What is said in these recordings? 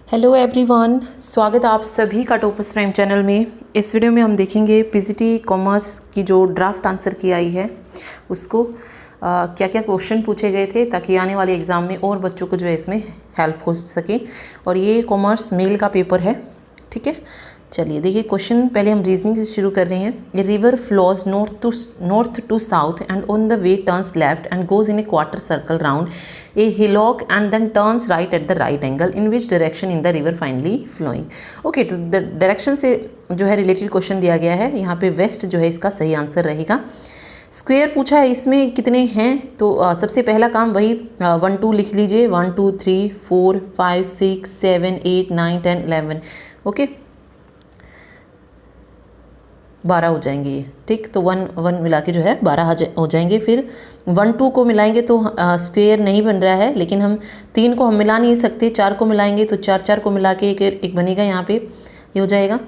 Hello everyone, स्वागत है आप सभी का टॉपर्स प्राइम चैनल में। इस वीडियो में हम देखेंगे पीजीटी कॉमर्स की जो ड्राफ्ट आंसर की आई है उसको क्या क्या क्वेश्चन पूछे गए थे ताकि आने वाले एग्ज़ाम में और बच्चों को जो है इसमें हेल्प हो सके। और ये कॉमर्स मेल का पेपर है, ठीक है। चलिए देखिए क्वेश्चन, पहले हम रीजनिंग से शुरू कर रहे हैं। A river flows north to south and on the way turns left and goes in a quarter circle round a hillock and then turns right at the right angle in which direction in the river finally flowing. Okay, तो direction से जो है related question दिया गया है। यहाँ पे waste जो है इसका सही आंसर रहेगा। स्क्वायर पूछा है, इसमें कितने हैं तो सबसे पहला काम वही 1 2 लिख लीजिए। 1 2 3 4 5 6 7 8 9 10 11। ओके, 12 हो जाएंगे ये, ठीक। तो 1 1 मिला के जो है 12 हो जाएंगे। फिर 1 2 को मिलाएंगे तो स्क्वायर नहीं बन रहा है, लेकिन हम 3 को हम मिला नहीं सकते। 4 को मिलाएंगे तो 4 4 को मिला के एक बनेगा। यहाँ पे ये हो जाएगा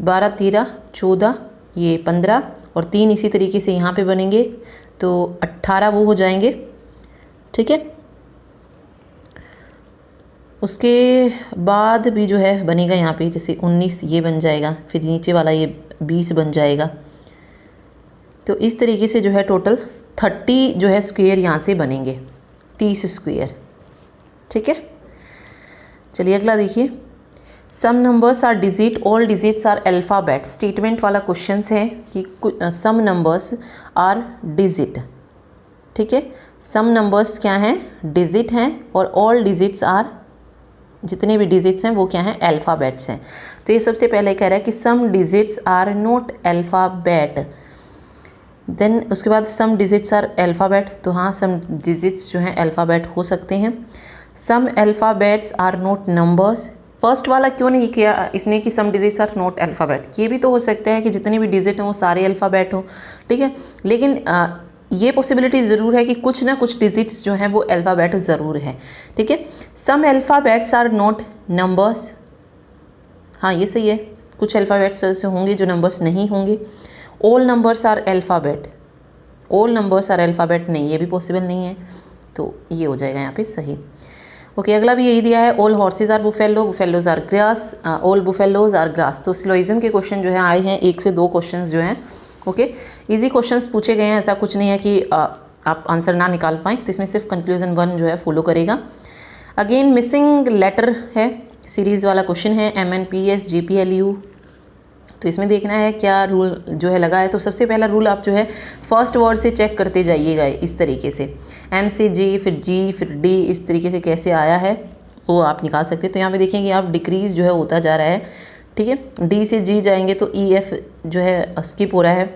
12 13 14, ये 15 और 3 इसी तरीके से यहाँ पे बनेंगे तो 18 वो हो जाएंगे, ठीक है। उसके बाद भी जो है बनेगा यहाँ पे जैसे 19 ये बन जाएगा, फिर नीचे वाला ये 20 बन जाएगा। तो इस तरीके से जो है टोटल 30 जो है स्क्वायर यहाँ से बनेंगे, 30 स्क्वायर, ठीक है। चलिए अगला देखिए। Some numbers are digit, all digits are alphabet. Statement वाला क्वेश्चन है कि सम नंबर्स आर डिजिट, ठीक है। सम नंबर्स क्या हैं, डिजिट हैं, और ऑल डिजिट्स आर, जितने भी डिजिट्स हैं वो क्या हैं, अल्फ़ाबेट्स हैं। तो ये सबसे पहले कह रहा है कि some digits are not alphabet. Then उसके बाद सम डिजिट्स आर अल्फ़ाबेट, तो हाँ सम डिजिट्स जो हैं अल्फ़ाबेट हो सकते हैं। Some alphabets are not numbers. First वाला क्यों नहीं किया इसने कि some digits are not alphabet, ये भी तो हो सकता है कि जितने भी डिजिट हैं वो सारे अल्फ़ाबेट हो, ठीक है। लेकिन ये पॉसिबिलिटी ज़रूर है कि कुछ ना कुछ डिजिट्स जो हैं वो अल्फ़ाबेट ज़रूर है, ठीक है। सम अल्फ़ाबेट्स आर नॉट नंबर्स, हाँ ये सही है। कुछ अल्फ़ाबेट्स ऐसे होंगे जो नंबर्स नहीं होंगे। All numbers are alphabet, all numbers are alphabet नहीं, ये भी पॉसिबल नहीं है, तो ये हो जाएगा यहाँ पे सही। ओके, अगला भी यही दिया है। All horses are buffalo, buffaloes are grass, all buffaloes are grass. तो सिलोइज्म के क्वेश्चन जो है आए हैं 1 से 2 क्वेश्चन जो हैं, ओके। इजी क्वेश्चंस पूछे गए हैं, ऐसा कुछ नहीं है कि आप आंसर ना निकाल पाएँ। तो इसमें सिर्फ कंक्लूजन 1 जो है फॉलो करेगा। अगेन मिसिंग लेटर है, सीरीज़ वाला क्वेश्चन है, MNPS GPLU। तो इसमें देखना है क्या रूल जो है लगा है। तो सबसे पहला रूल आप जो है फर्स्ट वर्ड से चेक करते जाइएगा इस तरीके से, M से G फिर G फिर D, इस तरीके से कैसे आया है वो आप निकाल सकते हैं। तो यहाँ पे देखेंगे आप डिक्रीज जो है होता जा रहा है, ठीक है। D से G जाएंगे तो EF जो है स्किप हो रहा है,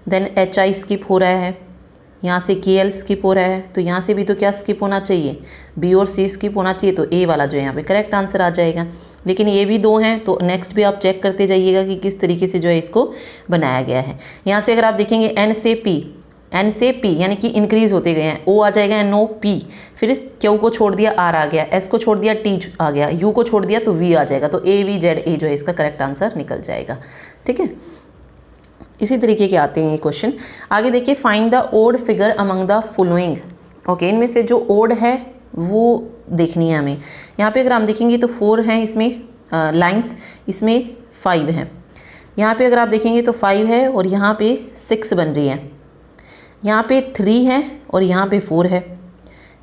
देन HI स्किप हो रहा है, यहाँ से KL स्किप हो रहा है। तो यहाँ से भी तो क्या स्किप होना चाहिए, B और C स्किप होना चाहिए। तो A वाला जो है यहाँ पे करेक्ट आंसर आ जाएगा। लेकिन ये भी 2 हैं, तो नेक्स्ट भी आप चेक करते जाइएगा कि किस तरीके से जो है इसको बनाया गया है। यहाँ से अगर आप देखेंगे N से P यानी कि इंक्रीज होते गए हैं। O आ जाएगा NOP, फिर Q को छोड़ दिया R आ गया, S को छोड़ दिया T आ गया, U को छोड़ दिया तो V आ जाएगा। तो AVZA जो है इसका करेक्ट आंसर निकल जाएगा, ठीक है। इसी तरीके के आते हैं ये क्वेश्चन। आगे देखिए, find the odd figure among the following. Okay, इनमें से जो ओड है वो देखनी है हमें। यहाँ पे अगर हम देखेंगे तो 4 हैं इसमें लाइंस, इसमें 5 हैं। यहाँ पे अगर आप देखेंगे तो 5 है और यहाँ पे 6 बन रही है। यहाँ पे 3 है और यहाँ पे 4 है।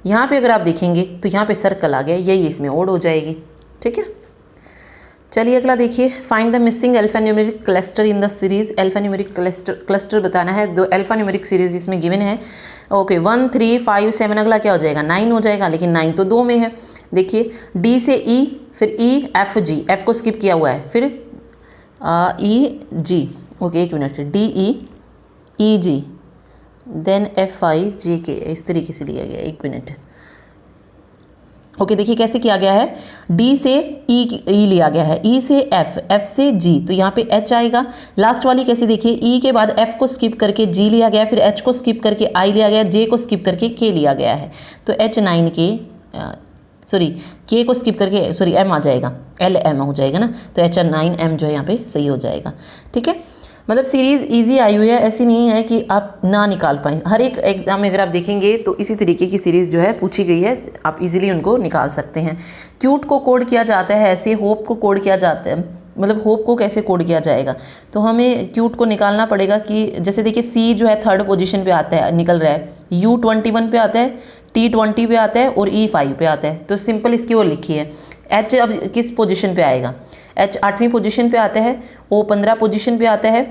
यहाँ पे अगर आप देखेंगे तो यहाँ पे सर्कल आ गया, यही इसमें ओड हो जाएगी, ठीक है। चलिए अगला देखिए, find the missing alphanumeric cluster in the series. Alphanumeric cluster बताना है। 2 अल्फान्यूमेरिक सीरीज इसमें गिवन है। ओके, 1 3 5 7, अगला क्या हो जाएगा, 9 हो जाएगा। लेकिन 9 तो 2 में है। देखिए D से E फिर E F G, F को स्किप किया हुआ है, फिर E G। ओके एक minute, D E E G then F I J K, इस तरीके से लिया गया। एक मिनट, ओके देखिए कैसे किया गया है। D से E लिया गया है, E से F, F से G, तो यहाँ पे H आएगा। लास्ट वाली कैसे देखिए, E के बाद F को स्किप करके G लिया गया, फिर H को स्किप करके I लिया गया, J को स्किप करके K लिया गया है। तो H9K सॉरी K को स्किप करके M आ जाएगा, LM हो जाएगा ना। तो H9M जो है यहाँ पे सही हो जाएगा, ठीक है। मतलब सीरीज़ इजी आई हुई है, ऐसी नहीं है कि आप ना निकाल पाएँ। हर एक एग्जाम में अगर आप देखेंगे तो इसी तरीके की सीरीज़ जो है पूछी गई है, आप इजीली उनको निकाल सकते हैं। क्यूट को कोड किया जाता है ऐसे, होप को कोड किया जाता है, मतलब होप को कैसे कोड किया जाएगा, तो हमें क्यूट को निकालना पड़ेगा कि जैसे देखिए सी जो है 3rd पोजीशन पे आता है, निकल रहा है, U 21 पे आता है, T 20 पे आता है और E 5 पे आता है, तो सिंपल इसकी वो लिखी है। H अब किस पोजीशन पे आएगा, H 8वीं पोजीशन पे आता है, O 15 पोजीशन पे आता है,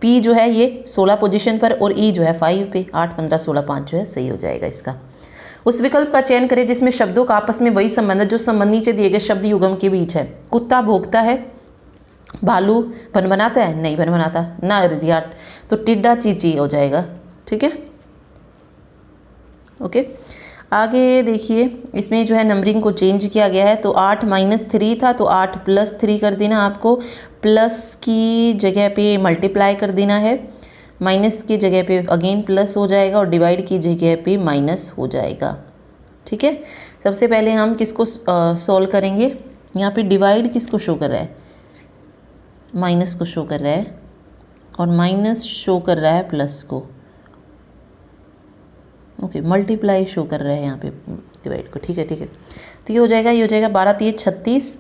P जो है ये 16 पोजीशन पर और E जो है 5 पे, 8 15 16 5 जो है सही हो जाएगा इसका। उस विकल्प का चयन करें जिसमें शब्दों का आपस में वही संबंध है जो संबंध नीचे दिए गए शब्द युग्म के बीच है। कुत्ता भौंकता है, भालू भनभनाता है, नहीं भनभनाता ना रियाट, तो टिड्डा चींची हो जाएगा। ठीक है, ओके। आगे देखिए इसमें जो है नंबरिंग को चेंज किया गया है, तो 8 - 3 था तो 8 + 3 कर देना, आपको प्लस की जगह पे मल्टीप्लाई कर देना है, माइनस की जगह पे अगेन प्लस हो जाएगा और डिवाइड की जगह पे माइनस हो जाएगा। ठीक है, सबसे पहले हम किसको सॉल्व करेंगे, यहाँ पे डिवाइड किसको शो कर रहा है, माइनस को शो कर रहा है और माइनस शो कर रहा है प्लस को, ओके मल्टीप्लाई शो कर रहा है यहाँ पे डिवाइड को। ठीक है ठीक है, तो ये हो जाएगा 12 3 36,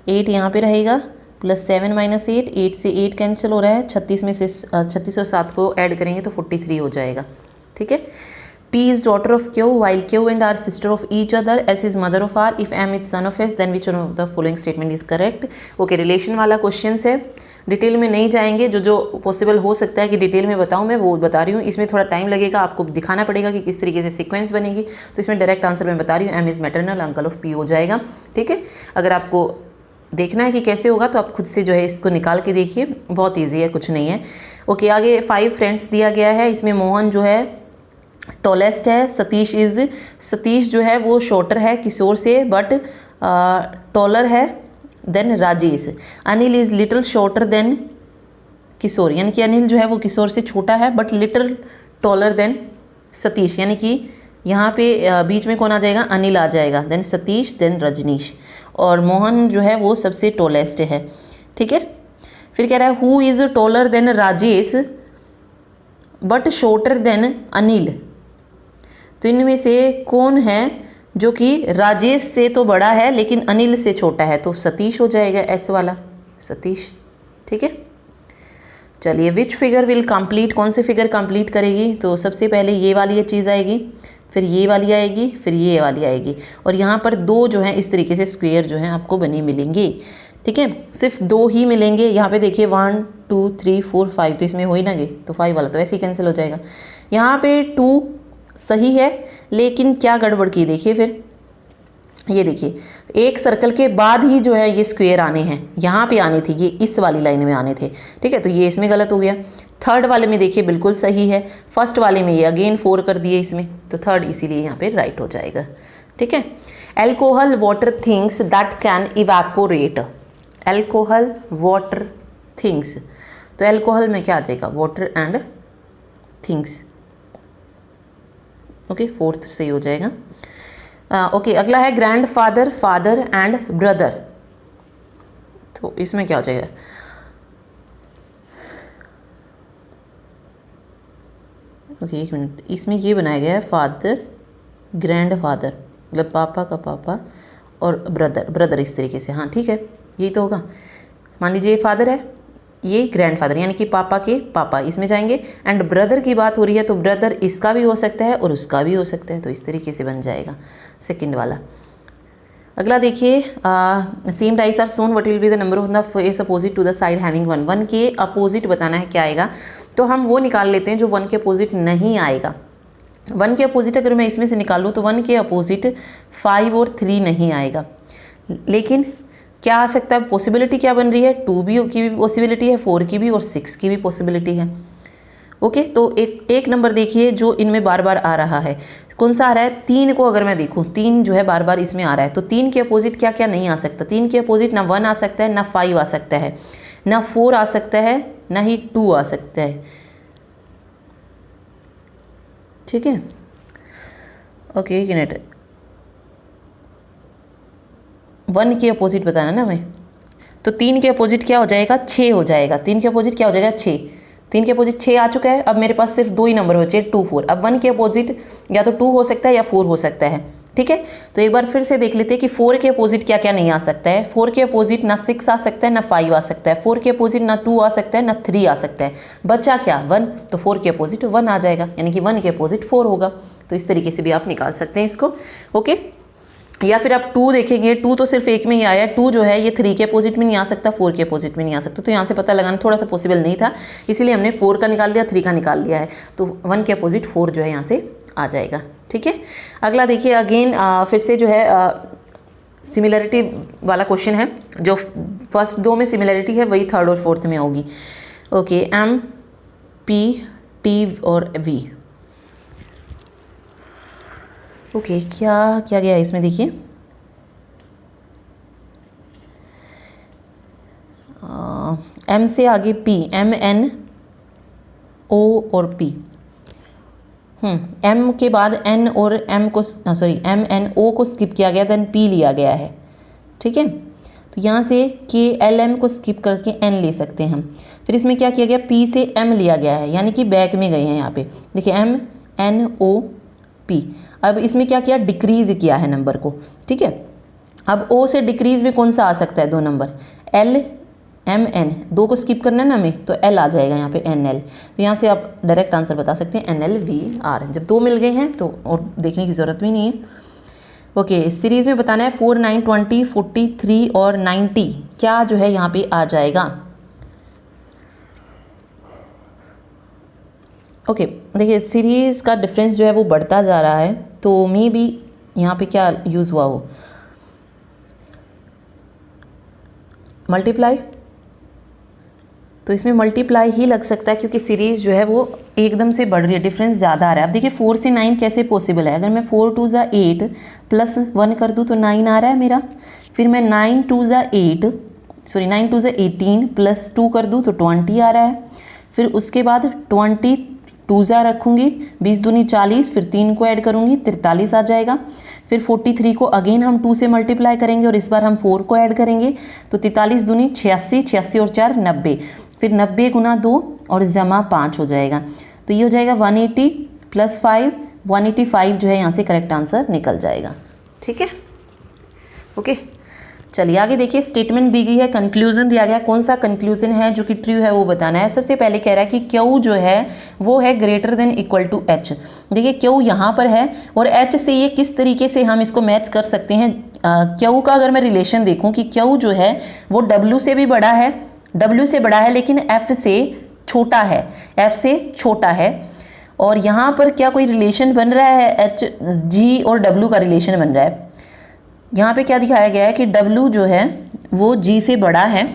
8 यहाँ पे रहेगा प्लस 7 - 8, 8 से 8 कैंसिल हो रहा है, 36 में से 36 और 7 को ऐड करेंगे तो 43 हो जाएगा। ठीक है, P is daughter of Q while Q and R sister of each other, S is mother of R, if M is son of S then which one of the following statement is correct। Okay, relation वाला question है, detail में नहीं जाएंगे, जो जो possible हो सकता है कि डिटेल में बताऊं मैं वो बता रही हूँ। इसमें थोड़ा टाइम लगेगा, आपको दिखाना पड़ेगा कि किस तरीके से सीक्वेंस बनेगी, तो इसमें डायरेक्ट आंसर मैं बता रही हूँ, M is maternal uncle of P हो जाएगा। ठीक है, अगर आपको देखना है कि कैसे होगा तो आप खुद से जो है इसको निकाल के देखिए, बहुत ईजी है, कुछ नहीं है। ओके, आगे 5 फ्रेंड्स दिया गया है, इसमें मोहन जो है टॉलेस्ट है, सतीश जो है वो शॉर्टर है किशोर से बट टॉलर है than Rajesh, Anil is little shorter than Kishore, यानी कि अनिल जो है वो किशोर से छोटा है but little taller than Satish, यानी कि यहाँ पे बीच में कौन आ जाएगा, अनिल आ जाएगा, देन सतीश देन रजनीश, और मोहन जो है वो सबसे टॉलेस्ट है। ठीक है, फिर कह रहा है who is taller than Rajesh but shorter than Anil, तो इनमें से कौन है जो कि राजेश से तो बड़ा है लेकिन अनिल से छोटा है, तो सतीश हो जाएगा, एस वाला सतीश। ठीक है, चलिए विच फिगर विल कंप्लीट, कौन से फिगर कंप्लीट करेगी, तो सबसे पहले ये वाली चीज़ आएगी, फिर ये वाली आएगी, फिर ये वाली आएगी, और यहाँ पर 2 जो हैं इस तरीके से स्क्वायर जो हैं आपको बने मिलेंगे। ठीक है, सिर्फ 2 ही मिलेंगे, यहाँ पे देखिए 1 2 3 4 5, तो इसमें हो ही ना गए, तो 5 वाला तो ऐसे ही कैंसिल हो जाएगा। यहाँ पे 2 सही है लेकिन क्या गड़बड़ की देखिए, फिर ये देखिए एक सर्कल के बाद ही जो है ये स्क्वायर आने हैं, यहाँ पे आने थे, ये इस वाली लाइन में आने थे। ठीक है, तो ये इसमें गलत हो गया। 3rd वाले में देखिए बिल्कुल सही है, 1st वाले में ये अगेन 4 कर दिए इसमें, तो 3rd इसीलिए यहाँ पे राइट हो जाएगा। ठीक है, alcohol water things that can evaporate, alcohol water things, तो एल्कोहल में क्या आ जाएगा, water and things. Okay, 4th सही हो जाएगा। ओके, अगला है grand father, father and brother, तो इसमें क्या हो जाएगा, ओके एक मिनट, इसमें ये बनाया गया है फादर ग्रैंड फादर, मतलब पापा का पापा और ब्रदर, ब्रदर इस तरीके से, हाँ ठीक है यही तो होगा। मान लीजिए ये फादर है, ये ग्रैंडफादर यानी कि पापा के पापा, इसमें जाएंगे, एंड ब्रदर की बात हो रही है तो ब्रदर इसका भी हो सकता है और उसका भी हो सकता है, तो इस तरीके से बन जाएगा सेकंड वाला। अगला देखिए, same dice are shown, what will be the number of the face opposite to the side having 1, 1 के अपोजिट बताना है क्या आएगा, तो हम वो निकाल लेते हैं जो 1 के अपोजिट नहीं आएगा। 1 के अपोजिट अगर मैं इसमें से निकालूँ तो 1 के अपोजिट 5 और 3 नहीं आएगा, लेकिन क्या आ सकता है, पॉसिबिलिटी क्या बन रही है, 2 की भी पॉसिबिलिटी है, 4 की भी और 6 की भी पॉसिबिलिटी है। ओके, तो एक नंबर देखिए जो इनमें बार बार आ रहा है, कौन सा आ रहा है, 3 को अगर मैं देखूँ 3 जो है बार बार इसमें आ रहा है, तो 3 के अपोजिट क्या क्या नहीं आ सकता, 3 के अपोजिट ना 1 आ सकता है, ना 5 आ सकता है, ना 4 आ सकता है, ना ही 2 आ सकता है। ठीक है, ओके एक मिनट, 1 के अपोजिट बताना ना हमें, तो 3 के अपोजिट क्या हो जाएगा, 6 हो जाएगा, 3 के अपोजिट क्या हो जाएगा, 6, 3 के अपोजिट 6 आ चुका है। अब मेरे पास सिर्फ 2 ही नंबर बचे, 2 4। अब 1 के अपोजिट या तो 2 हो सकता है या 4 हो सकता है, ठीक है। तो एक बार फिर से देख लेते हैं कि 4 के अपोजिट क्या क्या नहीं आ सकता है। 4 के अपोजिट ना 6 आ सकता है ना 5 आ सकता है। 4 के अपोजिट ना 2 आ सकता है ना 3 आ सकता है। बचा क्या? 1। तो 4 के अपोजिट 1 आ जाएगा, यानी कि 1 के अपोजिट 4 होगा। तो इस तरीके से भी आप निकाल सकते हैं इसको, ओके। या फिर आप 2 देखेंगे, 2 तो सिर्फ एक में ही आया है। 2 जो है ये 3 के अपोजिट में नहीं आ सकता, 4 के अपोजिट में नहीं आ सकता। तो यहाँ से पता लगाना थोड़ा सा पॉसिबल नहीं था, इसीलिए हमने 4 का निकाल लिया, 3 का निकाल लिया है। तो 1 के अपोजिट 4 जो है यहाँ से आ जाएगा, ठीक है। अगला देखिए, अगेन फिर से जो है सिमिलरिटी वाला क्वेश्चन है। जो फर्स्ट 2 में सिमिलरिटी है वही 3rd और 4th में होगी, ओके। M, P, T और V, ओके। क्या क्या गया इसमें देखिए, M से आगे P, M, N, O और P। M के बाद N और M को सॉरी M, N, O को स्किप किया गया, देन P लिया गया है, ठीक है। तो यहाँ से K, L, M को स्किप करके N ले सकते हैं हम। फिर इसमें क्या किया गया, P से M लिया गया है, यानी कि बैक में गए हैं यहाँ पे। देखिए M, N, O, P। अब इसमें क्या किया, डिक्रीज़ किया है नंबर को, ठीक है। अब O से डिक्रीज़ में कौन सा आ सकता है, 2 नंबर, L, M, N। 2 को स्किप करना है ना हमें, तो L आ जाएगा यहाँ पे, NL। तो यहाँ से आप डायरेक्ट आंसर बता सकते हैं NLVR। जब 2 मिल गए हैं तो और देखने की ज़रूरत भी नहीं है, ओके। सीरीज़ में बताना है 4, 9, 20, 43 और 90 क्या जो है यहाँ पे आ जाएगा, ओके। देखिए सीरीज़ का डिफरेंस जो है वो बढ़ता जा रहा है, तो मे भी यहाँ पे क्या यूज़ हुआ हो, मल्टीप्लाई। तो इसमें मल्टीप्लाई ही लग सकता है, क्योंकि सीरीज़ जो है वो एकदम से बढ़ रही है, डिफरेंस ज़्यादा आ रहा है। अब देखिए 4 से 9 कैसे पॉसिबल है, अगर मैं 4 2 ज़ा 8 प्लस 1 कर दूँ तो 9 आ रहा है मेरा। फिर मैं 9 2 ज़ा 8 सॉरी 9 2 ज़ा 18 प्लस 2 कर दूँ तो 20 आ रहा है। फिर उसके बाद 20 2 ज़ा रखूँगी, 20 दूनी 40, फिर 3 को ऐड करूँगी 43 आ जाएगा। फिर 43 को अगेन हम 2 से मल्टीप्लाई करेंगे और इस बार हम 4 को ऐड करेंगे, तो 43 दूनी 86, 86 और 4 90। फिर 90 गुना 2 और जमा 5 हो जाएगा, तो ये हो जाएगा 180 प्लस 5, 185 जो है यहाँ से करेक्ट आंसर निकल जाएगा, ठीक है, ओके। चलिए आगे देखिए, स्टेटमेंट दी गई है, कंक्लूजन दिया गया, कौन सा कंक्लूजन है जो कि ट्रू है वो बताना है। सबसे पहले कह रहा है कि क्यू जो है वो है greater than equal to H. देखिए क्यू यहाँ पर है और एच से ये किस तरीके से हम इसको मैच कर सकते हैं। क्यू का अगर मैं रिलेशन देखूँ कि क्यू जो है वो डब्ल्यू से भी बड़ा है, डब्ल्यू से बड़ा है लेकिन एफ से छोटा है, एफ से छोटा है। और यहाँ पर क्या कोई रिलेशन बन रहा है, एच जी और डब्ल्यू का रिलेशन बन रहा है। यहाँ पे क्या दिखाया गया है कि W जो है वो G से बड़ा है,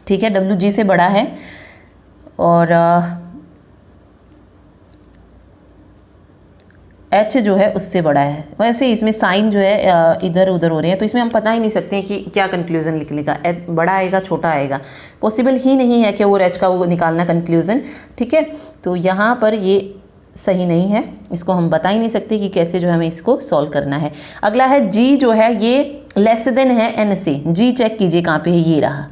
ठीक है, W G से बड़ा है और H जो है उससे बड़ा है। वैसे इसमें साइन जो है इधर उधर हो रहे हैं, तो इसमें हम पता ही नहीं सकते कि क्या कंक्लूजन निकलेगा, बड़ा आएगा छोटा आएगा, पॉसिबल ही नहीं है कि और H का वो निकालना कंक्लूजन, ठीक है। तो यहाँ पर ये सही नहीं है, इसको हम बता ही नहीं सकते कि कैसे जो हमें इसको सॉल्व करना है। अगला है G जो है ये लेस देन है N से, G चेक कीजिए कहाँ पे है, ये रहा,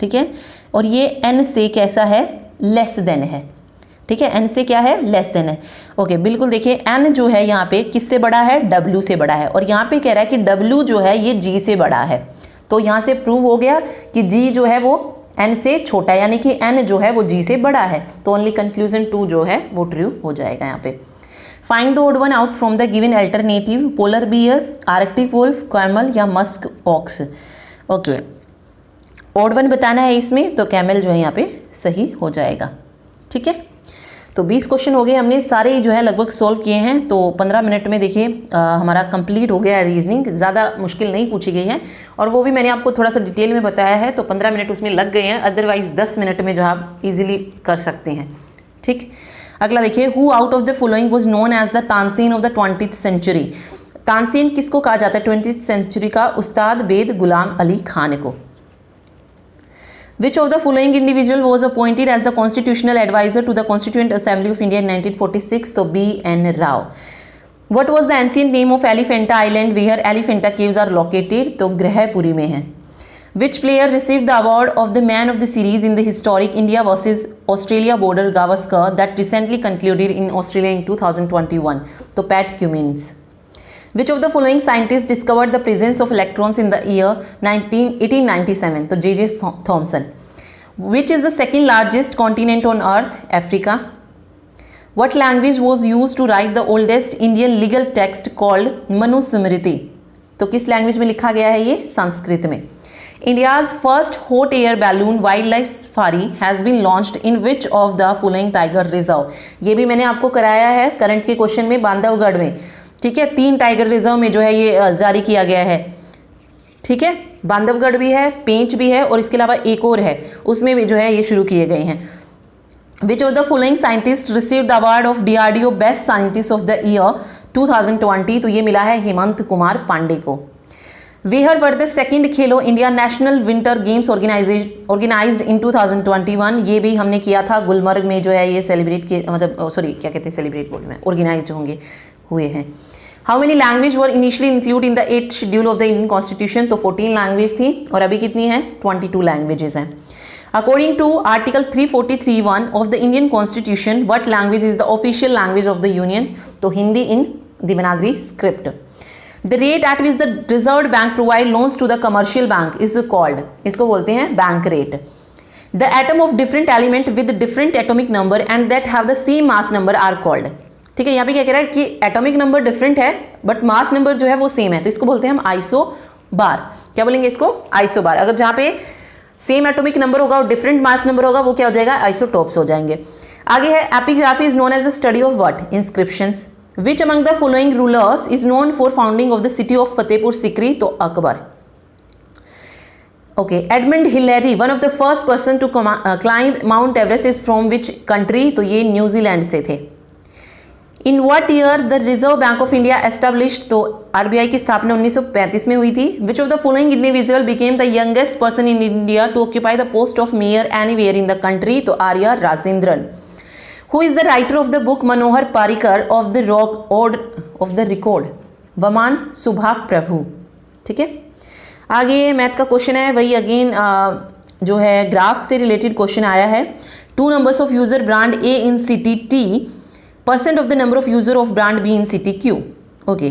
ठीक है। और ये N से कैसा है, लेस देन है, ठीक है, N से क्या है, लेस देन है, ओके। बिल्कुल देखिए N जो है यहाँ पे किससे बड़ा है, W से बड़ा है, और यहाँ पे कह रहा है कि W जो है ये G से बड़ा है। तो यहाँ से प्रूव हो गया कि G जो है वो N से छोटा है, यानी कि N जो है वो G से बड़ा है। तो ओनली कंक्लूजन 2 जो है वो ट्रू हो जाएगा यहाँ पे। Find the odd one out from the given alternative, polar bear, arctic wolf, camel या musk ox, okay. Odd one बताना है इसमें, तो कैमल जो है यहाँ पे सही हो जाएगा, ठीक है। तो 20 क्वेश्चन हो गए, हमने सारे जो है लगभग सॉल्व किए हैं। तो 15 मिनट में देखिए हमारा कंप्लीट हो गया है रीजनिंग, ज़्यादा मुश्किल नहीं पूछी गई है और वो भी मैंने आपको थोड़ा सा डिटेल में बताया है, तो 15 मिनट उसमें लग गए हैं, अदरवाइज 10 मिनट में जो आप इजीली कर सकते हैं, ठीक। अगला देखिए, who out of the following was known as the Tansen of the 20th century. Tansen किसको कहा जाता है 20th सेंचुरी का, उस्ताद बेद गुलाम अली खान को। Which of the following individual was appointed as the constitutional advisor to the Constituent Assembly of India in 1946? तो B.N. Rao. What was the ancient name of Elephanta Island where Elephanta caves are located? तो ग्रहपुरी में है। Which player received the award of the man of the series in the historic India versus Australia border Gavaskar that recently concluded in Australia in 2021? तो Pat Cummins. Which of the following scientists discovered the presence of electrons in the year 1897? तो J.J. Thomson. Which is the second largest continent on earth? Africa. What language was used to write the oldest Indian legal text called Manusmriti? तो किस language में लिखा गया है ये? संस्कृत में. India's first hot air balloon wildlife safari has been launched in which of the following tiger reserve? ये भी मैंने आपको कराया है करंट के क्वेश्चन में, बांधवगढ़ में. ठीक है, 3 टाइगर रिजर्व में जो है ये जारी किया गया है. ठीक है, बांधवगढ़ भी है, पेंच भी है और इसके अलावा एक और है, उसमें भी जो है ये शुरू किए गए हैं. Which of the following scientists received the award of DRDO Best Scientist of the Year 2020? तो ये मिला है हेमंत कुमार पांडे को. Where were the second Khelo India national winter games organized in 2021? ये भी हमने किया था गुलमर्ग में, जो है ये सेलिब्रेट किए, मतलब सॉरी क्या कहते हैं, सेलिब्रेट बोल में ऑर्गेनाइज हुए हैं. How many language were initially include in the 8th schedule of the Indian constitution? तो 14 लैंग्वेज थी और अभी कितनी है? 22 लैंग्वेजेस हैं. According to Article 343(1) of the Indian Constitution, what language is the official language of the Union? तो Hindi in Devanagari script. The rate at which the Reserve Bank provide loans to the commercial bank is called, इसको बोलते हैं bank rate. The atom of different element with different atomic number and that have the same mass number are called. ठीक है, यहाँ पे क्या कह रहा है कि एटॉमिक नंबर डिफरेंट है बट मास नंबर जो है वो सेम है, तो इसको बोलते हैं हम आइसोबार. क्या बोलेंगे इसको? आइसोबार. अगर जहाँ पे सेम एटॉमिक नंबर होगा और डिफरेंट मास नंबर होगा वो क्या हो जाएगा? आइसोटोप्स हो जाएंगे. आगे है epigraphy is known as the study of what? Inscriptions. Which among the following rulers is known for founding of the city of Fatehpur Sikri? तो Akbar. Okay. Edmund Hillary one of the first person to climb Mount Everest is from which country? तो ये New Zealand से थे. In what year the Reserve Bank of India established? तो RBI की स्थापना 1935 में हुई थी. Which of the following individual became the youngest person in India to occupy the post of mayor anywhere in the country? तो Arya Rajendran. Who is the writer of the book Manohar Parrikar off the record? Waman Subha Prabhu. ठीक है, आगे math का question है, वही again जो है graph से रिलेटेड क्वेश्चन आया है. 2 numbers of user brand A in city T, % of the number of user of brand B in city Q. Okay,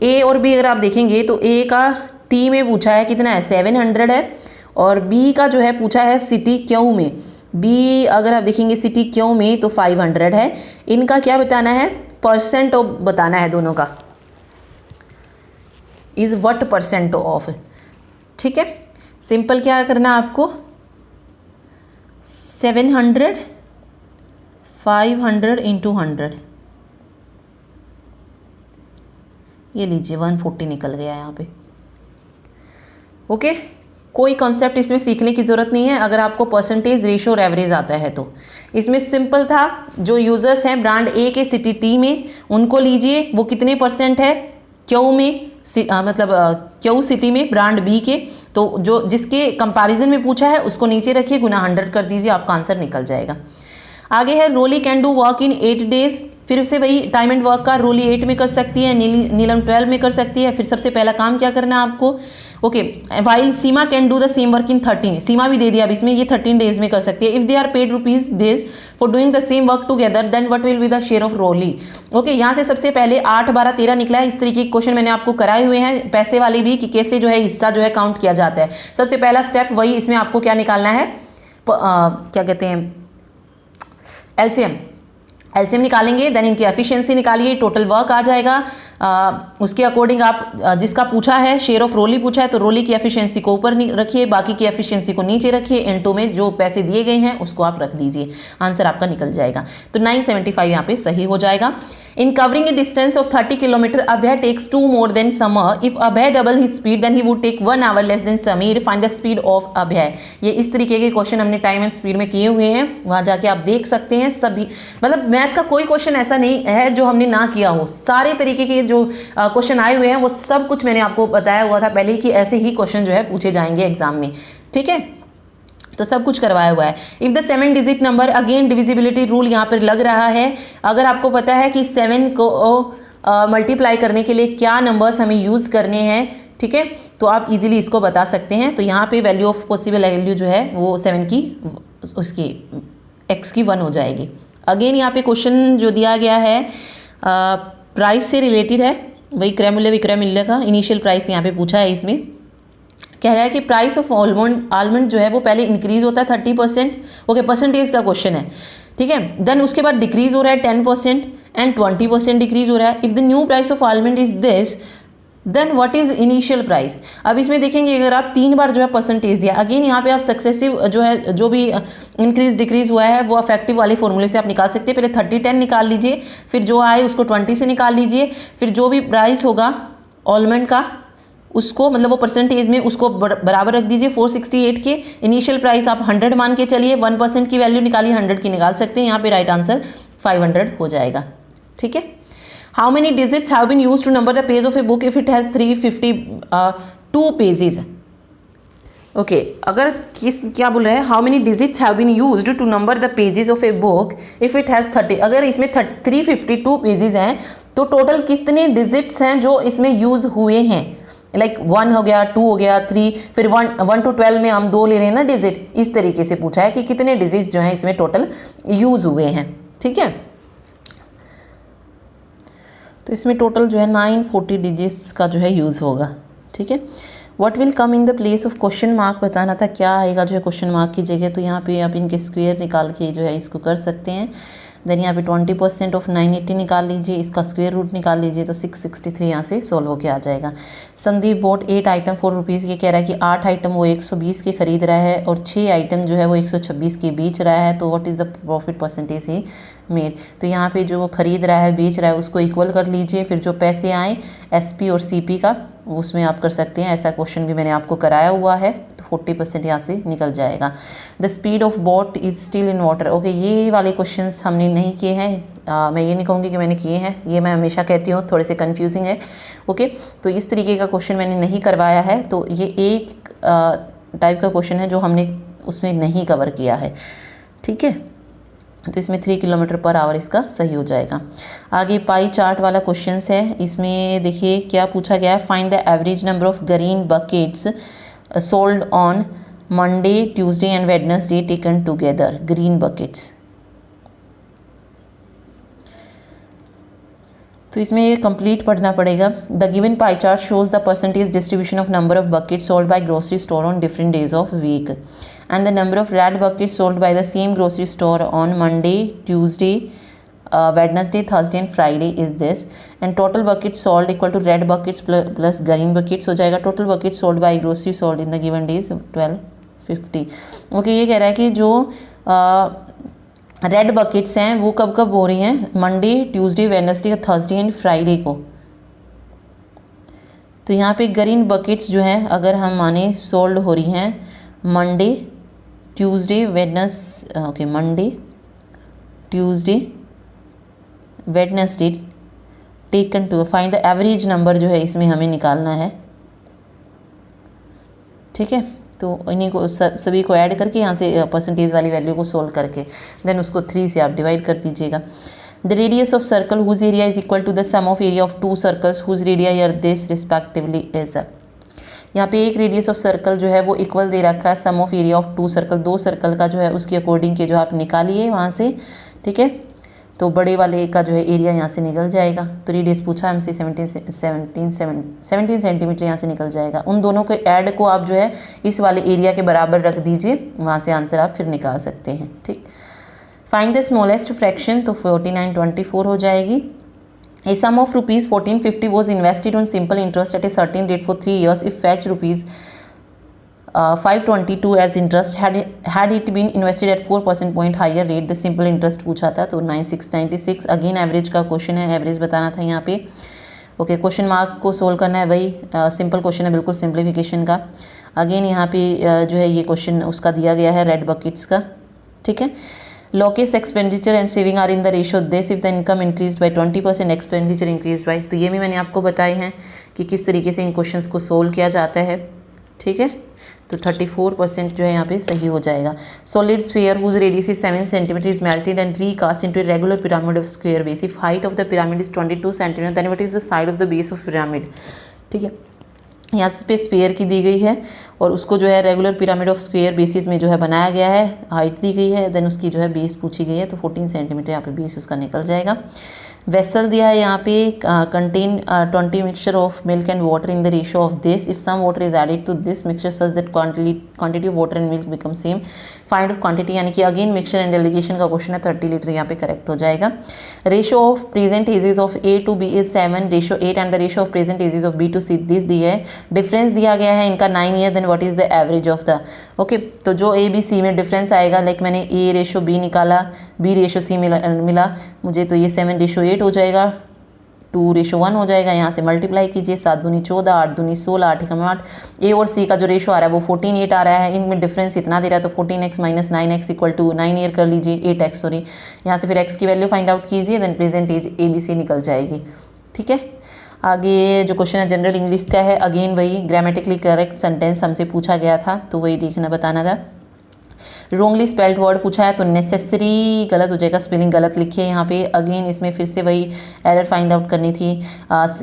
A और B अगर आप देखेंगे तो A का T में पूछा है कितना है? 700 है और B का जो है पूछा है सिटी Q में. B अगर आप देखेंगे सिटी Q में तो 500 है. इनका क्या बताना है? % ऑफ बताना है दोनों का. Is what % of. ठीक है, सिंपल क्या करना आपको? 700 500 इंटू 100, ये लीजिए 140 निकल गया यहाँ पे. ओके, कोई कॉन्सेप्ट इसमें सीखने की ज़रूरत नहीं है अगर आपको परसेंटेज, रेशो और एवरेज आता है तो. इसमें सिंपल था, जो यूज़र्स हैं ब्रांड ए के सिटी टी में उनको लीजिए, वो कितने % है क्यू में, मतलब क्यू सिटी में ब्रांड बी के, तो जो जिसके कंपैरिजन में पूछा है उसको नीचे रखिए, गुना 100 कर दीजिए, आपका आंसर निकल जाएगा. आगे है Roli can do work in 8 days. फिर से वही टाइम एंड वर्क का रोली 8 में कर सकती है, नीलम 12 में कर सकती है. फिर सबसे पहला काम क्या करना है आपको? Okay, while Seema can do the same work in 13. सीमा भी दे दिया अब इसमें, ये 13 days में कर सकती है. If they are paid rupees days for doing the same work together then what will be the share of Roli? Okay, यहाँ से सबसे पहले 8, 12, 13 निकला है. इस तरीके के क्वेश्चन मैंने आपको कराए हुए हैं, पैसे वाले भी, कि कैसे जो है हिस्सा जो है काउंट किया जाता है. सबसे पहला स्टेप वही, इसमें आपको क्या निकालना है? क्या कहते हैं? एलसीएम निकालेंगे, देन इनकी एफिशिएंसी निकालिए, टोटल वर्क आ जाएगा. उसके अकॉर्डिंग आप जिसका पूछा है शेयर ऑफ रोली पूछा है तो रोली की एफिशिएंसी को ऊपर रखिए, बाकी की एफिशिएंसी को नीचे रखिए. इनटू में जो पैसे दिए गए हैं उसको आप रख दीजिए, आंसर आपका निकल जाएगा. तो 975 यहाँ पे सही हो जाएगा. In covering a distance of 30 kilometre Abhay takes 2 more than Samar. If Abhay double his speed then he would take 1 hour less than Sameer. Find the speed of Abhay. ये इस तरीके के क्वेश्चन हमने टाइम एंड स्पीड में किए हुए हैं, वहाँ जाके आप देख सकते हैं. सभी मतलब मैथ का कोई क्वेश्चन ऐसा नहीं है जो हमने ना किया हो. सारे तरीके के जो क्वेश्चन आए हुए हैं वो सब कुछ मैंने आपको बताया हुआ था पहले कि ऐसे ही क्वेश्चन जो है पूछे जाएंगे एग्जाम में. ठीक है, तो सब कुछ करवाया हुआ है. If the 7 digit number, again divisibility rule यहाँ पर लग रहा है. अगर आपको पता है कि 7 को मल्टीप्लाई करने के लिए क्या नंबर्स हमें यूज़ करने हैं, ठीक है, तो आप इजीली इसको बता सकते हैं। तो यहाँ पे वैल्यू ऑफ पॉसिबल वैल्यू जो है वो 7 की उसकी x की 1 हो जाएगी। अगेन यहाँ पे क्वेश्चन जो दिया गया है प्राइस से रिलेटेड है, वही क्रय मूल्य विक्रय मूल्य का इनिशियल प्राइस यहाँ पे पूछा है। इसमें कह रहा है कि प्राइस ऑफ आलमंड जो है वो पहले इंक्रीज होता है 30%, ओके परसेंटेज का क्वेश्चन है, ठीक है। देन उसके बाद डिक्रीज हो रहा है 10% एंड 20% डिक्रीज हो रहा है। If the new price of almond is this then what is initial price. अब इसमें देखेंगे अगर आप 3 बार जो है परसेंटेज दिया, अगेन यहाँ पे आप सक्सेसिव जो है जो भी इंक्रीज डिक्रीज हुआ है वो अफेक्टिव वाले फॉर्मूले से आप निकाल सकते हैं। पहले 30-10 निकाल लीजिए, फिर जो आए उसको 20 से निकाल लीजिए, फिर जो भी प्राइस होगा आलमंड का उसको मतलब वो परसेंटेज में उसको बराबर रख दीजिए 468 के। इनिशियल प्राइस आप 100 मान के चलिए, 1% की वैल्यू निकालिए, 100 की निकाल सकते हैं। यहाँ पे राइट आंसर 500 हो जाएगा, ठीक है। How many digits have been used to number the page of a book if it has 352 pages. Okay, अगर क्या बोल रहा है, how many digits have been used to number the pages of a book if it has 30, अगर इसमें 352 pages हैं तो total कितने डिजिट्स हैं जो इसमें यूज हुए हैं। लाइक 1 हो गया, 2 हो गया, 3, फिर 1 to 12 में हम 2 ले रहे हैं ना डिजिट। इस तरीके से पूछा है कि कितने डिजिट जो हैं इसमें टोटल यूज हुए हैं, ठीक है। तो इसमें टोटल जो है 940 डिजिट्स का जो है यूज़ होगा, ठीक है। What will come in the place of question mark बताना था, क्या आएगा जो है क्वेश्चन मार्क की जगह। तो यहाँ पे आप इनके स्क्वायर निकाल के जो है इसको कर सकते हैं। देन यहाँ पे 20% ऑफ 980 निकाल लीजिए, इसका स्क्वायर रूट निकाल लीजिए तो 663 यहाँ से सॉल्व होके आ जाएगा। संदीप बोट 8 आइटम 4 रुपीज़ के कह रहा है कि 8 आइटम वो 120 के खरीद रहा है और 6 आइटम जो है वो 126 के बेच रहा है। तो what is the profit percentage he made. तो यहाँ पे जो वो खरीद रहा है बेच रहा है उसको इक्वल कर लीजिए, फिर जो पैसे आए SP और CP का उसमें आप कर सकते हैं। ऐसा क्वेश्चन भी मैंने आपको कराया हुआ है, तो 40% यहाँ से निकल जाएगा। The speed of boat is still in water. Okay, ये वाले क्वेश्चंस हमने नहीं किए हैं। मैं ये नहीं कहूँगी कि मैंने किए हैं, ये मैं हमेशा कहती हूँ थोड़े से कन्फ्यूजिंग है। ओके, तो इस तरीके का क्वेश्चन मैंने नहीं करवाया है। तो ये एक टाइप का क्वेश्चन है जो हमने उसमें नहीं कवर किया है, ठीक है। तो इसमें 3 किलोमीटर पर आवर इसका सही हो जाएगा। आगे पाई चार्ट वाला क्वेश्चन है। इसमें देखिए क्या पूछा गया है, find the average number of green buckets sold on Monday Tuesday and Wednesday taken together. Green buckets, तो इसमें ये कंप्लीट पढ़ना पड़ेगा। The given pie chart shows the percentage distribution of number of buckets sold by grocery store on different days of week and the number of red buckets sold by the same grocery store on Monday, Tuesday, Wednesday, Thursday and Friday is this, and total buckets sold equal to red buckets plus green buckets हो जाएगा। total buckets sold by grocery sold in the given days 1250। Okay, ये कह रहा है कि जो red buckets हैं वो कब कब हो रही हैं, Monday, Tuesday, Wednesday, Thursday and Friday को। तो यहाँ पे ग्रीन बकेट्स जो है अगर हम माने सोल्ड हो रही हैं Monday, Tuesday, okay Monday, Tuesday, Wednesday taken to find the average number जो है इसमें हमें निकालना है, ठीक है। तो इन्हीं को सभी को ऐड करके यहाँ से परसेंटेज वाली वैल्यू को सोल्व करके देन उसको 3 से आप डिवाइड कर दीजिएगा। The radius of circle whose area is equal to the sum of area of 2 circles whose radii are this respectively is. यहाँ पे एक रेडियस ऑफ सर्कल जो है वो इक्वल दे रखा है sum of area of 2 circle, 2 circle का जो है उसके अकॉर्डिंग के जो आप निकालिए वहाँ से, ठीक है। तो बड़े वाले का जो है एरिया यहाँ से निकल जाएगा। तो रेडियस पूछा हमसे 17 सेंटीमीटर यहाँ से निकल जाएगा। उन दोनों के ऐड को आप जो है इस वाले एरिया के बराबर रख दीजिए, वहाँ से आंसर आप फिर निकाल सकते हैं, ठीक। फाइंड द स्मॉलेस्ट फ्रैक्शन, तो 4924 हो जाएगी। A sum of rupees 1450 was invested on simple interest at a certain rate for 3 years. If fetch rupees 522 as interest, had it been invested at 4% point higher rate, the simple interest पूछा था। तो 9696 again average का question है, average बताना था यहाँ पे। Okay, question mark को सोल्व करना है, वही सिंपल क्वेश्चन है बिल्कुल सिंप्लीफिकेशन का। अगेन यहाँ पे जो है ये क्वेश्चन उसका दिया गया है रेड बकेट्स का, ठीक है। Locus expenditure and saving are in the ratio this if the income increased by 20% expenditure increased by। तो ये भी मैंने आपको बताए हैं कि किस तरीके से इन क्वेश्चंस को सोल्व किया जाता है, ठीक है। तो 34% जो है यहाँ पे सही हो जाएगा। Solid sphere whose radius is 7 cm is melted and recast into a regular pyramid of square base. If height of the pyramid is 22 cm then what is the side of the base of pyramid, ठीक है। यहाँ पे sphere की दी गई है और उसको जो है regular pyramid of sphere basis में जो है बनाया गया है, हाइट दी गई है, देन उसकी जो है बेस पूछी गई है, तो 14 सेंटीमीटर यहाँ पे बेस उसका निकल जाएगा। वेसल दिया है यहाँ पे, contain 20 mixture of milk and water in the ratio of this, if some water is added to this mixture such that quantity of water and milk become same, find of quantity, यानी कि again mixture and delegation का question है, 30 litre यहाँ पे correct हो जाएगा। Ratio of present ages of A to B is 7, ratio 8 and the ratio of present ages of B to C this दी है। डिफरेंस दिया गया है इनका 9 year, then what is the average of the, okay, तो जो A B C में difference आएगा, लाइक मैंने ए रेशियो बी निकाला, बी रेशियो सी मिला मुझे, तो ये 7:8 हो जाएगा, 2:1 हो जाएगा। यहाँ से मल्टीप्लाई कीजिए, 7 दूनी 14, 8 दूनी 16, 8 एकम 8। ए और सी का जो रेशो आ रहा है वो 14:8 आ रहा है, इनमें डिफरेंस इतना दे रहा है, तो 14x minus 9x equal to 9 year कर लीजिए, 8x सॉरी। यहाँ से फिर x की वैल्यू फाइंड आउट कीजिए, देन प्रेजेंट एज ABC निकल जाएगी। ठीक है, आगे जो क्वेश्चन है जनरल इंग्लिश का है, अगेन वही ग्रामेटिकली करेक्ट सेंटेंस हमसे पूछा गया था, तो वही देखना बताना था। रोंगली स्पेल्ड वर्ड पूछा है तो नेसेसरी गलत हो जाएगा, स्पेलिंग गलत लिखी है यहाँ पे। अगेन इसमें फिर से वही एरर फाइंड आउट करनी थी,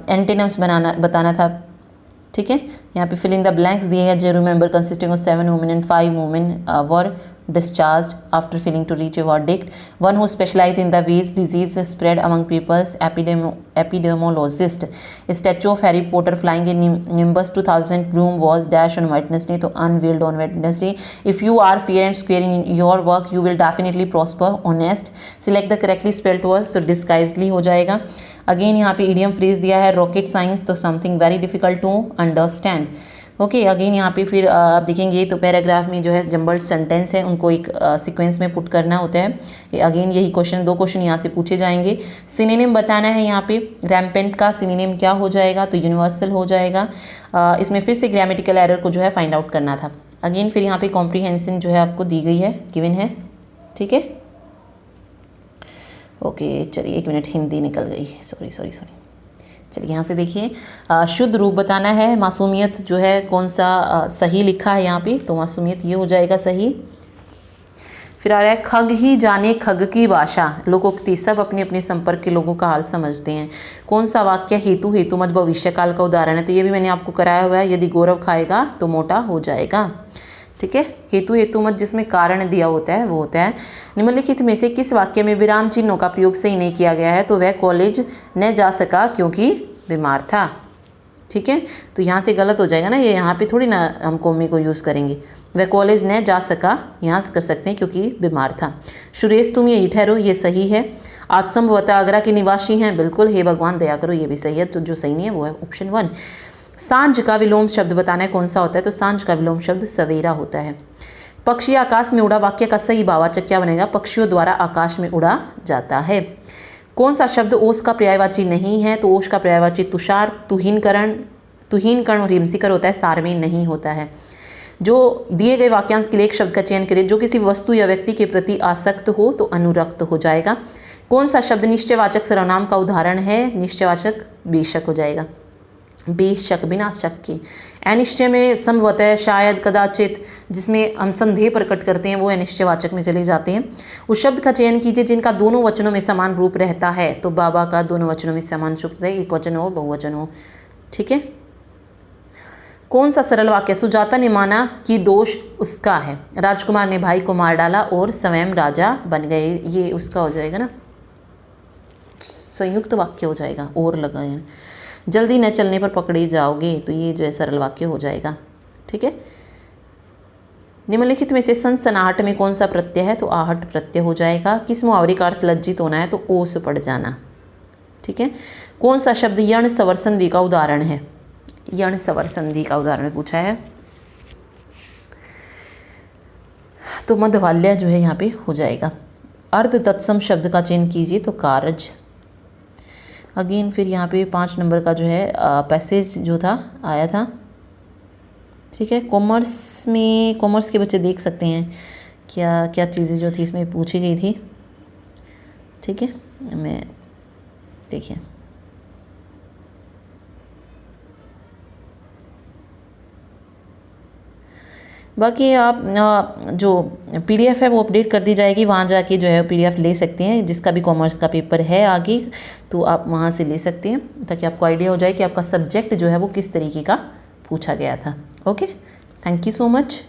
एंटीनम्स बताना था। ठीक है, यहाँ पे फिल इन द ब्लैंक्स दिए हैं, जो remember consisting of 7 women and 5 women were discharged after failing to reach a verdict. One who specialized in the ways disease spread among peoples, epidemiologist. A statue of Harry Potter flying in Nimbus 2000 room was dash on Wednesday, तो unveiled on Wednesday. If you are fair and square in your work, you will definitely prosper. Honest. Select the correctly spelled words, तो disguisedly हो जाएगा। Again यहाँ पे idiom phrase दिया है rocket science, तो something very difficult to understand. Okay, again यहाँ पे फिर आप देखेंगे तो पैराग्राफ में जो है जम्बल्ड सेंटेंस है, उनको एक सीक्वेंस में पुट करना होता है। अगेन यही क्वेश्चन, 2 क्वेश्चन यहाँ से पूछे जाएंगे। सिनोनिम बताना है यहाँ पे, रैम्पेंट का सिनोनिम क्या हो जाएगा, तो यूनिवर्सल हो जाएगा। इसमें फिर से ग्रामेटिकल एरर को जो है फाइंड आउट करना था। अगेन फिर यहाँ पे कॉम्प्रीहेंशन जो है आपको दी गई है, गिवन है। ठीक है, ओके चलिए 1 मिनट, हिंदी निकल गई, सॉरी। चलिए यहाँ से देखिए, शुद्ध रूप बताना है। मासूमियत जो है कौन सा सही लिखा है यहाँ पे, तो मासूमियत ये हो जाएगा सही। फिर आ रहा है खग ही जाने खग की भाषा, लोकोक्ति, सब अपने अपने संपर्क के लोगों का हाल समझते हैं। कौन सा वाक्य हेतु मत भविष्य काल का उदाहरण है, तो ये भी मैंने आपको कराया हुआ है, यदि गौरव खाएगा तो मोटा हो जाएगा। ठीक है, हेतु मत जिसमें कारण दिया होता है वो होता है। निम्नलिखित में से किस वाक्य में विराम चिन्हों का प्रयोग सही नहीं किया गया है, तो वह कॉलेज न जा सका क्योंकि बीमार था। ठीक है, तो यहाँ से गलत हो जाएगा ना, ये यहाँ पे थोड़ी ना हम कॉमी को यूज़ करेंगे। वह कॉलेज न जा सका यहाँ से कर सकते हैं क्योंकि बीमार था। सुरेश तुम यही ठहरो, ये सही है। आप संभवतः आगरा के निवासी हैं, बिल्कुल। हे भगवान दया करो, ये भी सही है। तो जो सही नहीं है वो है ऑप्शन 1। सांझ का विलोम शब्द बताना है कौन सा होता है, तो सांझ का विलोम शब्द सवेरा होता है। पक्षी आकाश में उड़ा, वाक्य का सही भाववाचक क्या बनेगा, पक्षियों द्वारा आकाश में उड़ा जाता है। कौन सा शब्द ओस का पर्यायवाची नहीं है, तो ओस का पर्यायवाची तुषार, तुहीनकर्ण और हिमशिखर होता है, सार में नहीं होता है। जो दिए गए वाक्यांश के लिए एक शब्द का चयन करें जो किसी वस्तु या व्यक्ति के प्रति आसक्त हो, तो अनुरक्त हो जाएगा। कौन सा शब्द निश्चयवाचक सर्वनाम का उदाहरण है, निश्चयवाचक बेशक हो जाएगा, बेशक बिना शक के। अनिश्चय में संभवतः, शायद, कदाचित, जिसमें हम संदेह प्रकट करते हैं वो अनिश्चयवाचक में चले जाते हैं। उस शब्द का चयन कीजिए जिनका दोनों वचनों में समान रूप रहता है, तो बाबा का दोनों वचनों में समान रूप है, एक वचन हो बहुवचन हो। ठीक है, कौन सा सरल वाक्य, सुजाता ने माना कि दोष उसका है, राजकुमार ने भाई को मार डाला और स्वयं राजा बन गए, ये उसका हो जाएगा ना, संयुक्त वाक्य हो जाएगा, और लगाए। जल्दी न चलने पर पकड़े जाओगे, तो ये जो है सरल वाक्य हो जाएगा। ठीक है, निम्नलिखित में से सनसनाहट में कौन सा प्रत्यय है, तो आहट प्रत्यय हो जाएगा। किस मुहावरे का अर्थ लज्जित होना है, तो ओस पड़ जाना। ठीक है, कौन सा शब्द यण स्वर संधि का उदाहरण है, यण स्वर संधि का उदाहरण पूछा है, तो मध्यवाल्य जो है यहाँ पे हो जाएगा। अर्ध तत्सम शब्द का चयन कीजिए, तो कारज। अगेन फिर यहाँ पे 5 नंबर का जो है पैसेज जो था आया था। ठीक है, कॉमर्स में, कॉमर्स के बच्चे देख सकते हैं क्या क्या चीज़ें जो थी इसमें पूछी गई थी। ठीक है, मैं देखिए, बाकी आप जो पीडीएफ है वो अपडेट कर दी जाएगी, वहाँ जाके जो है पीडीएफ ले सकते हैं। जिसका भी कॉमर्स का पेपर है आगे, तो आप वहाँ से ले सकते हैं, ताकि आपको आइडिया हो जाए कि आपका सब्जेक्ट जो है वो किस तरीके का पूछा गया था। Okay, thank you so much.